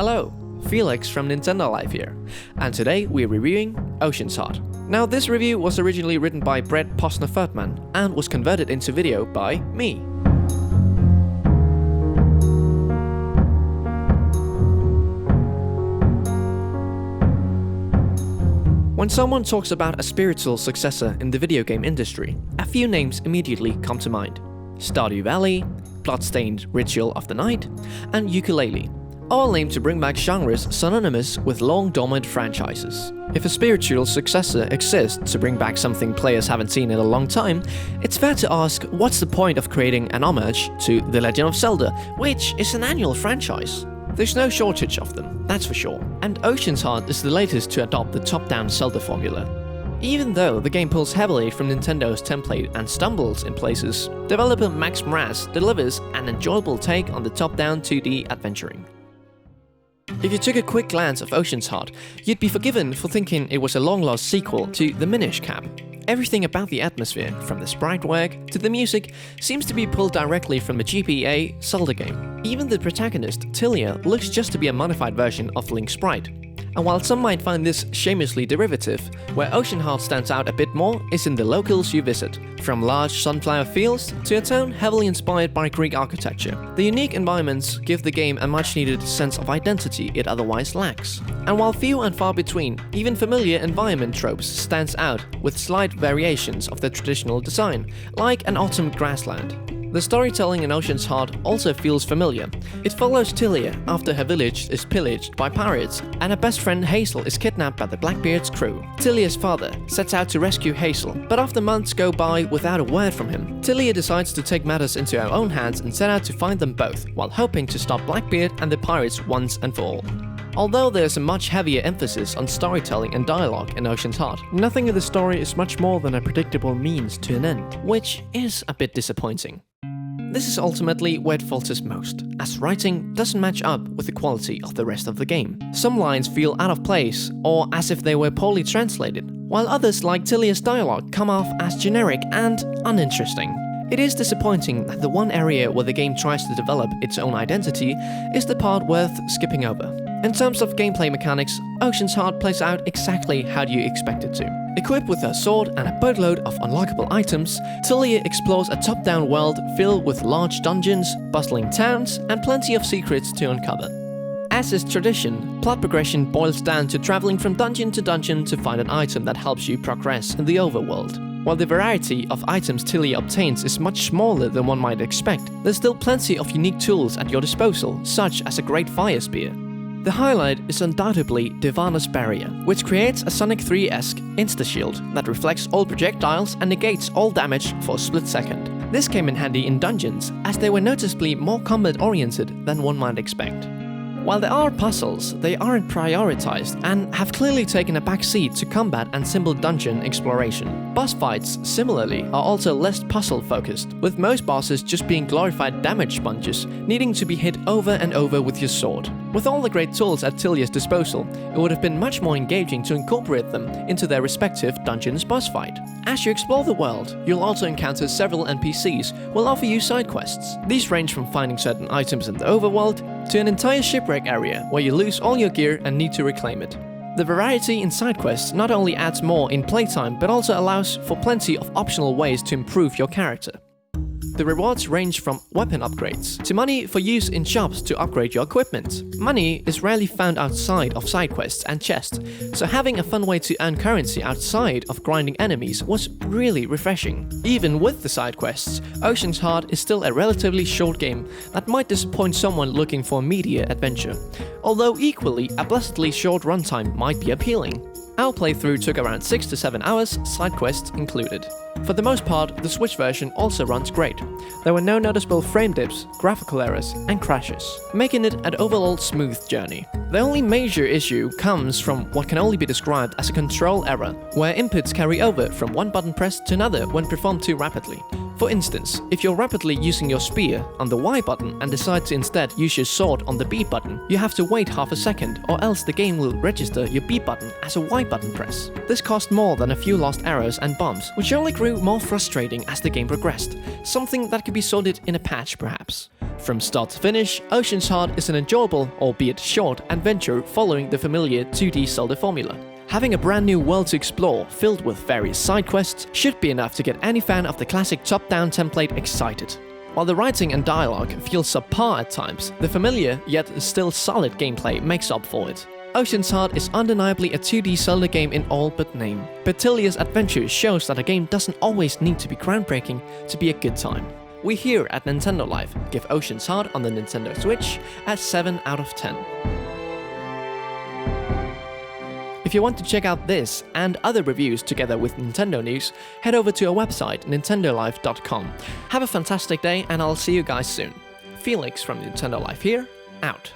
Hello, Felix from Nintendo Life here, and today we're reviewing Ocean's Heart. Now this review was originally written by Brett Posner-Furtman and was converted into video by me. When someone talks about a spiritual successor in the video game industry, a few names immediately come to mind. Stardew Valley, Bloodstained Ritual of the Night, and Yooka-Laylee, all aimed to bring back genres synonymous with long-dormant franchises. If a spiritual successor exists to bring back something players haven't seen in a long time, it's fair to ask what's the point of creating an homage to The Legend of Zelda, which is an annual franchise. There's no shortage of them, that's for sure, and Ocean's Heart is the latest to adopt the top-down Zelda formula. Even though the game pulls heavily from Nintendo's template and stumbles in places, developer Max Mraz delivers an enjoyable take on the top-down 2D adventuring. If you took a quick glance of Ocean's Heart, you'd be forgiven for thinking it was a long-lost sequel to The Minish Cap. Everything about the atmosphere, from the sprite work to the music, seems to be pulled directly from the GBA Zelda game. Even the protagonist, Tilia, looks just to be a modified version of Link's sprite. And while some might find this shamelessly derivative, where Ocean's Heart stands out a bit more is in the locales you visit, from large sunflower fields to a town heavily inspired by Greek architecture. The unique environments give the game a much-needed sense of identity it otherwise lacks. And while few and far between, even familiar environment tropes stands out with slight variations of the traditional design, like an autumn grassland. The storytelling in Ocean's Heart also feels familiar. It follows Tilia after her village is pillaged by pirates and her best friend Hazel is kidnapped by the Blackbeard's crew. Tilia's father sets out to rescue Hazel, but after months go by without a word from him, Tilia decides to take matters into her own hands and set out to find them both, while hoping to stop Blackbeard and the pirates once and for all. Although there's a much heavier emphasis on storytelling and dialogue in Ocean's Heart, nothing in the story is much more than a predictable means to an end, which is a bit disappointing. This is ultimately where it falters most, as writing doesn't match up with the quality of the rest of the game. Some lines feel out of place, or as if they were poorly translated, while others like Tilia's dialogue come off as generic and uninteresting. It is disappointing that the one area where the game tries to develop its own identity is the part worth skipping over. In terms of gameplay mechanics, Ocean's Heart plays out exactly how you expect it to. Equipped with a sword and a boatload of unlockable items, Tilia explores a top-down world filled with large dungeons, bustling towns, and plenty of secrets to uncover. As is tradition, plot progression boils down to traveling from dungeon to find an item that helps you progress in the overworld. While the variety of items Tilia obtains is much smaller than one might expect, there's still plenty of unique tools at your disposal, such as a great fire spear. The highlight is undoubtedly Divana's Barrier, which creates a Sonic 3-esque insta-shield that reflects all projectiles and negates all damage for a split second. This came in handy in dungeons, as they were noticeably more combat-oriented than one might expect. While there are puzzles, they aren't prioritized and have clearly taken a backseat to combat and simple dungeon exploration. Boss fights, similarly, are also less puzzle-focused, with most bosses just being glorified damage sponges, needing to be hit over and over with your sword. With all the great tools at Tilia's disposal, it would have been much more engaging to incorporate them into their respective dungeon's boss fight. As you explore the world, you'll also encounter several NPCs who will offer you side quests. These range from finding certain items in the overworld to an entire shipwreck area where you lose all your gear and need to reclaim it. The variety in side quests not only adds more in playtime but also allows for plenty of optional ways to improve your character. The rewards range from weapon upgrades to money for use in shops to upgrade your equipment. Money is rarely found outside of side quests and chests, so having a fun way to earn currency outside of grinding enemies was really refreshing. Even with the side quests, Ocean's Heart is still a relatively short game that might disappoint someone looking for a meatier adventure, although equally a blessedly short runtime might be appealing. Our playthrough took around 6 to 7 hours, side quests included. For the most part, the Switch version also runs great. There were no noticeable frame dips, graphical errors, and crashes, making it an overall smooth journey. The only major issue comes from what can only be described as a control error, where inputs carry over from one button press to another when performed too rapidly. For instance, if you're rapidly using your spear on the Y button and decide to instead use your sword on the B button, you have to wait half a second, or else the game will register your B button as a Y button press. This cost more than a few lost arrows and bombs, which only grew more frustrating as the game progressed, something that could be sorted in a patch perhaps. From start to finish, Ocean's Heart is an enjoyable, albeit short, adventure following the familiar 2D Zelda formula. Having a brand new world to explore, filled with various side quests, should be enough to get any fan of the classic top-down template excited. While the writing and dialogue feel subpar at times, the familiar yet still solid gameplay makes up for it. Ocean's Heart is undeniably a 2D Zelda game in all but name. Bertilia's adventure shows that a game doesn't always need to be groundbreaking to be a good time. We here at Nintendo Life give Ocean's Heart on the Nintendo Switch a 7 out of 10. If you want to check out this and other reviews together with Nintendo news, head over to our website nintendolife.com. Have a fantastic day and I'll see you guys soon. Felix from Nintendo Life here, out.